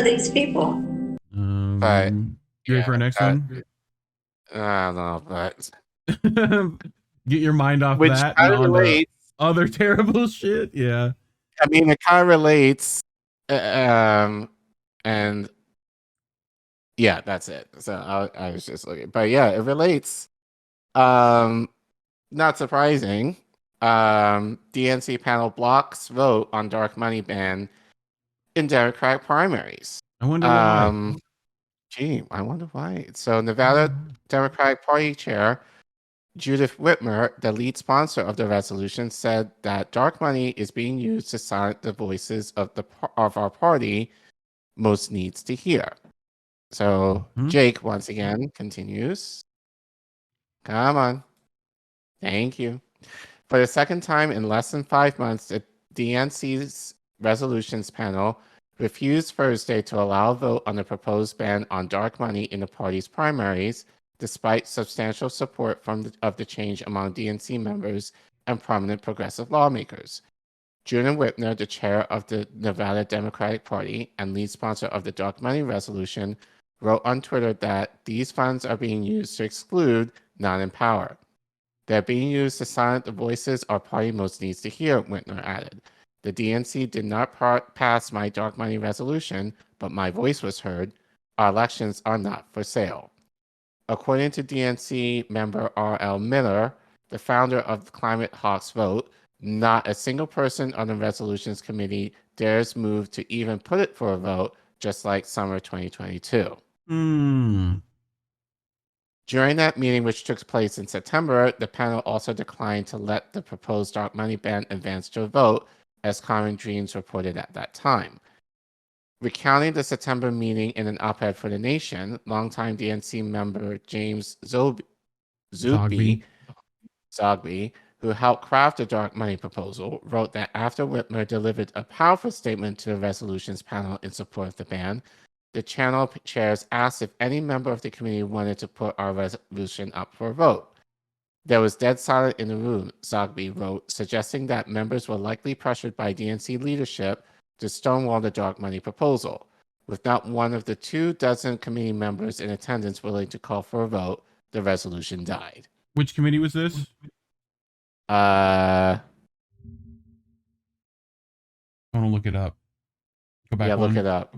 are these people? But You ready for our next one? I don't know, but Get your mind off which that and kind of on to relates. other terrible shit. Yeah. I mean, it kind of relates. And yeah, that's it. So I was just looking, but yeah, it relates. Not surprising. DNC panel blocks vote on dark money ban in Democratic primaries. I wonder why. Gee, I wonder why. So Nevada Democratic Party Chair Judith Whitmer, the lead sponsor of the resolution, said that dark money is being used to silence the voices of our party most needs to hear. So Jake once again continues. Come on. Thank you. For the second time in less than 5 months, the DNC's resolutions panel refused Thursday to allow a vote on the proposed ban on dark money in the party's primaries, despite substantial support of the change among DNC members and prominent progressive lawmakers. Judith Whitmer, the chair of the Nevada Democratic Party and lead sponsor of the dark money resolution, wrote on Twitter that these funds are being used to exclude, not empower. They're being used to silence the voices our party most needs to hear, Whitmer added. The DNC did not pass my dark money resolution, but my voice was heard. Our elections are not for sale. According to DNC member R.L. Miller, the founder of the Climate Hawks Vote, not a single person on the resolutions committee dares move to even put it for a vote, just like summer 2022. During that meeting, which took place in September, the panel also declined to let the proposed dark money ban advance to a vote, as Common Dreams reported at that time. Recounting the September meeting in an op-ed for The Nation, longtime DNC member James Zogby, who helped craft the dark money proposal, wrote that after Whitmer delivered a powerful statement to the resolutions panel in support of the ban, the channel chairs asked if any member of the committee wanted to put our resolution up for a vote. There was dead silence in the room, Zogby wrote, suggesting that members were likely pressured by DNC leadership to stonewall the dark money proposal. With not one of the 24 committee members in attendance willing to call for a vote, the resolution died. Which committee was this? I want to look it up. Go back. Yeah, look it up.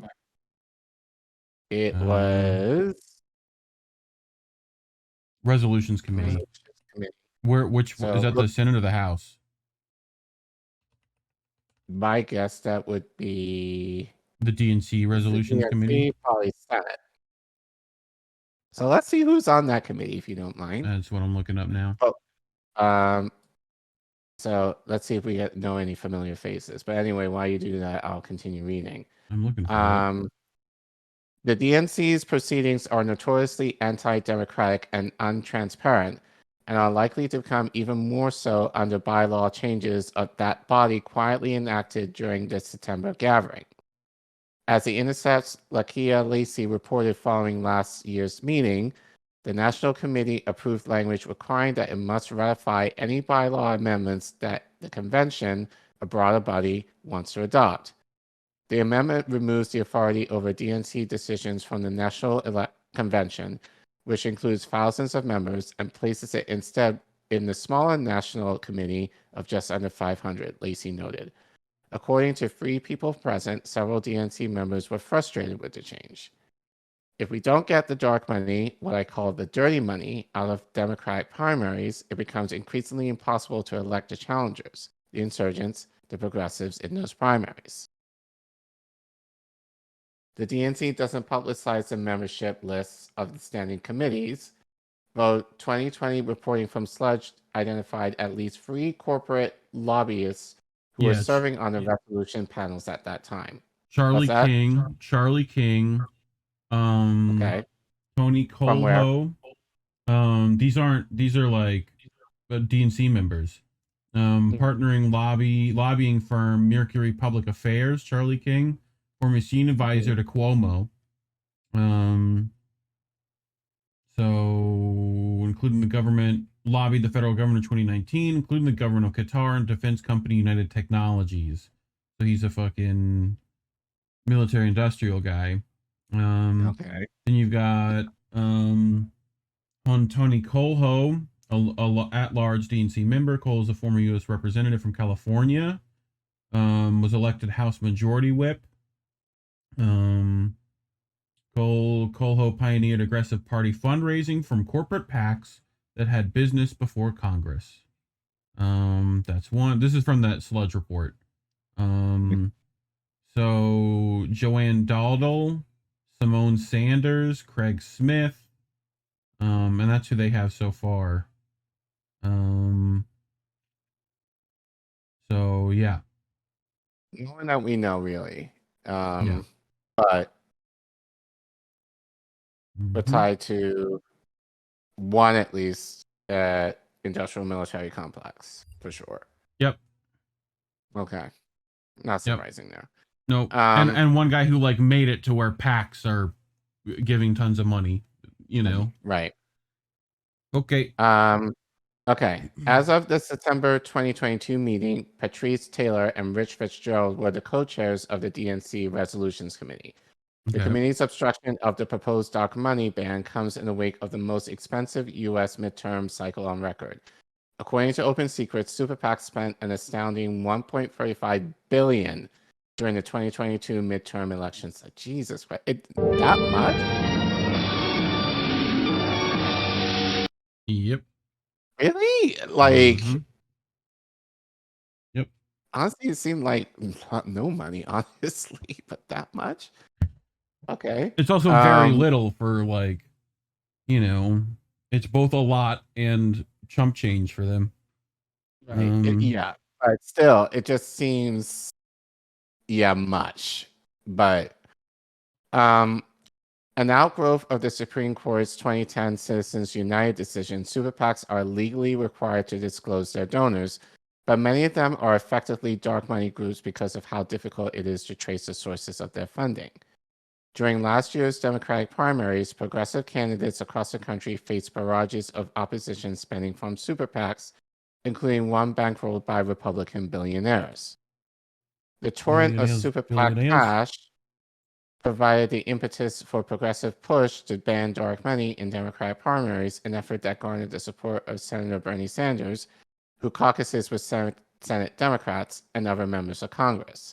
It was Resolutions Committee. Which is that, the Senate or the House? My guess that would be the DNC Resolutions Committee. Probably Senate. So let's see who's on that committee, if you don't mind. That's what I'm looking up now. So let's see if we know any familiar faces. But anyway, while you do that, I'll continue reading. I'm looking for it. The DNC's proceedings are notoriously anti-democratic and untransparent, and are likely to become even more so under bylaw changes of that body quietly enacted during the September gathering. As The Intercept's Lakia Lacey reported following last year's meeting, the National Committee approved language requiring that it must ratify any bylaw amendments that the convention, a broader body, wants to adopt. The amendment removes the authority over DNC decisions from the National Convention, which includes thousands of members, and places it instead in the smaller National Committee of just under 500, Lacey noted. According to 3 people present, several DNC members were frustrated with the change. If we don't get the dark money, what I call the dirty money, out of Democratic primaries, it becomes increasingly impossible to elect the challengers, the insurgents, the progressives in those primaries. The DNC doesn't publicize the membership lists of the standing committees, though 2020 reporting from Sludge identified at least 3 corporate lobbyists who were serving on the resolution panels at that time. Charlie King, okay. Tony Colho. These are like DNC members. Lobbying firm Mercury Public Affairs, Charlie King, former senior advisor to Cuomo. So including the government, lobbied the federal government in 2019, including the government of Qatar and defense company United Technologies. So he's a fucking military industrial guy. Okay. Then you've got Tony Colho, at-large DNC member. Cole is a former U.S. representative from California. Was elected House Majority Whip. Colho pioneered aggressive party fundraising from corporate PACs that had business before Congress. That's one. This is from that sludge report. So Joanne Daldal, Simone Sanders, Craig Smith, and that's who they have so far. So yeah. No one that we know really. Yeah. But we're tied to one at least industrial military complex for sure. Yep. Okay. Not surprising there. No. And one guy who like made it to where PACs are giving tons of money, you know. Right. Okay. Okay. As of the September 2022 meeting, Patrice Taylor and Rich Fitzgerald were the co-chairs of the DNC Resolutions Committee. The committee's obstruction of the proposed dark money ban comes in the wake of the most expensive U.S. midterm cycle on record. According to Open Secrets, Super PAC spent an astounding $1.45 billion during the 2022 midterm elections. Like, Jesus Christ, that much? Yep. Really? Like, yep. Honestly, it seemed like no money, honestly, but that much? Okay. It's also very little for like, you know, it's both a lot and chump change for them. Right. Yeah, but still, it just seems, much. But an outgrowth of the Supreme Court's 2010 Citizens United decision, super PACs are legally required to disclose their donors, but many of them are effectively dark money groups because of how difficult it is to trace the sources of their funding. During last year's Democratic primaries, progressive candidates across the country faced barrages of opposition spending from super PACs, including one bankrolled by Republican billionaires. The torrent of super PAC cash provided the impetus for progressive push to ban dark money in Democratic primaries, an effort that garnered the support of Senator Bernie Sanders, who caucuses with Senate Democrats and other members of Congress.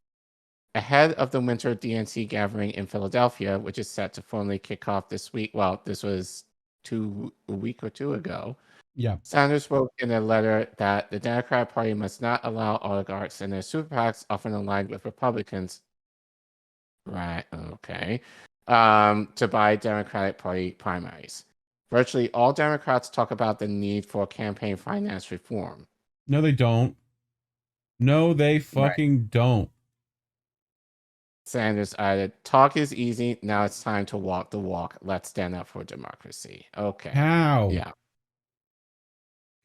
Ahead of the winter DNC gathering in Philadelphia, which is set to formally kick off this week, well, this was a week or two ago. Yeah. Sanders wrote in a letter that the Democratic Party must not allow oligarchs and their super PACs, often aligned with Republicans, right, okay, to buy Democratic Party primaries. Virtually all Democrats talk about the need for campaign finance reform. No, they don't. No, they fucking don't. Sanders added, talk is easy. Now it's time to walk the walk. Let's stand up for democracy. Okay. How? Yeah.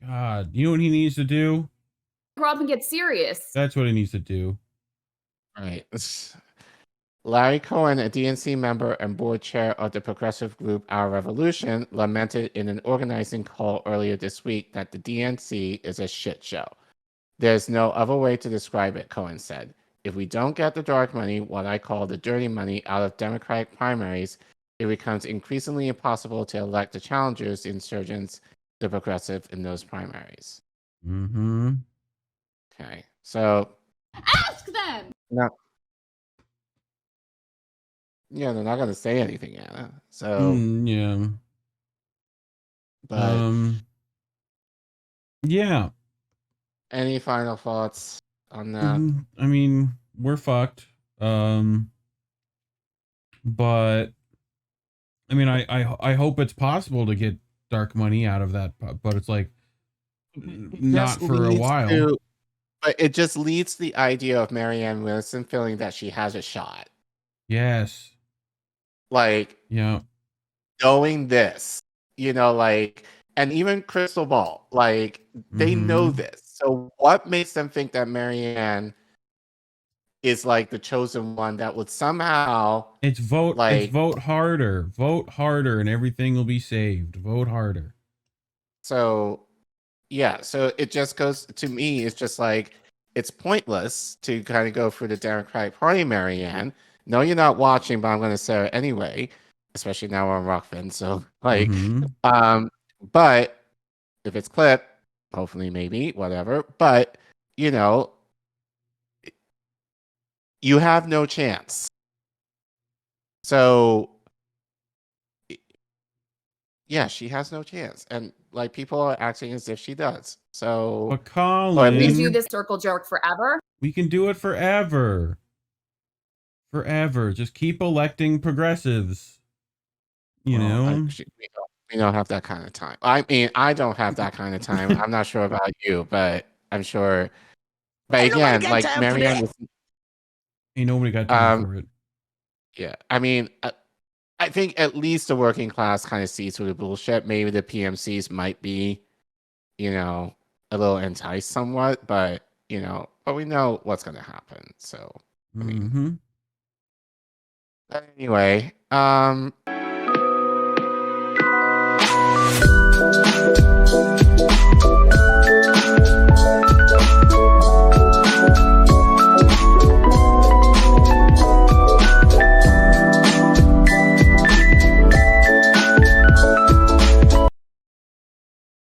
God, you know what he needs to do? Grow up and get serious. That's what he needs to do. Right. Larry Cohen, a DNC member and board chair of the progressive group Our Revolution, lamented in an organizing call earlier this week that the DNC is a shit show. There's no other way to describe it, Cohen said. If we don't get the dark money, what I call the dirty money, out of Democratic primaries, it becomes increasingly impossible to elect the challengers, the insurgents, the progressive in those primaries. Okay, so ask them. No. Yeah, they're not going to say anything, Anna. So yeah, but yeah. Any final thoughts on that? I mean, we're fucked. But I mean, I hope it's possible to get dark money out of that, but it's like not for a while. But it just leads to the idea of Marianne Williamson feeling that she has a shot. Yes. Like, yeah, knowing this, and even Crystal Ball, like, they know this. So what makes them think that Marianne is like the chosen one that would somehow it's vote harder, and everything will be saved. Vote harder. So yeah, so it just goes to me, it's just like it's pointless to kind of go for the Democratic Party, Marianne, No, you're not watching, but I'm going to say it anyway, especially now we're on Rockfin. So, like, Mhm. but if it's clipped, hopefully, maybe, whatever. But, you know, you have no chance. So, yeah, she has no chance. And, like, people are acting as if she does. So, But or at We least do Colin, this circle jerk forever. we can do it forever. Forever. Just keep electing progressives. You know? we don't have that kind of time. I mean, I don't have that kind of time. I'm not sure about you, but I'm sure. But Ain't nobody again, got like time for Marianne, that. Ain't nobody got time for it. yeah. I mean, I think at least the working class kind of sees through the bullshit. Maybe the PMCs might be, you know, a little enticed somewhat, but you know, but we know what's going to happen. So, I mean, Mm-hmm. but anyway,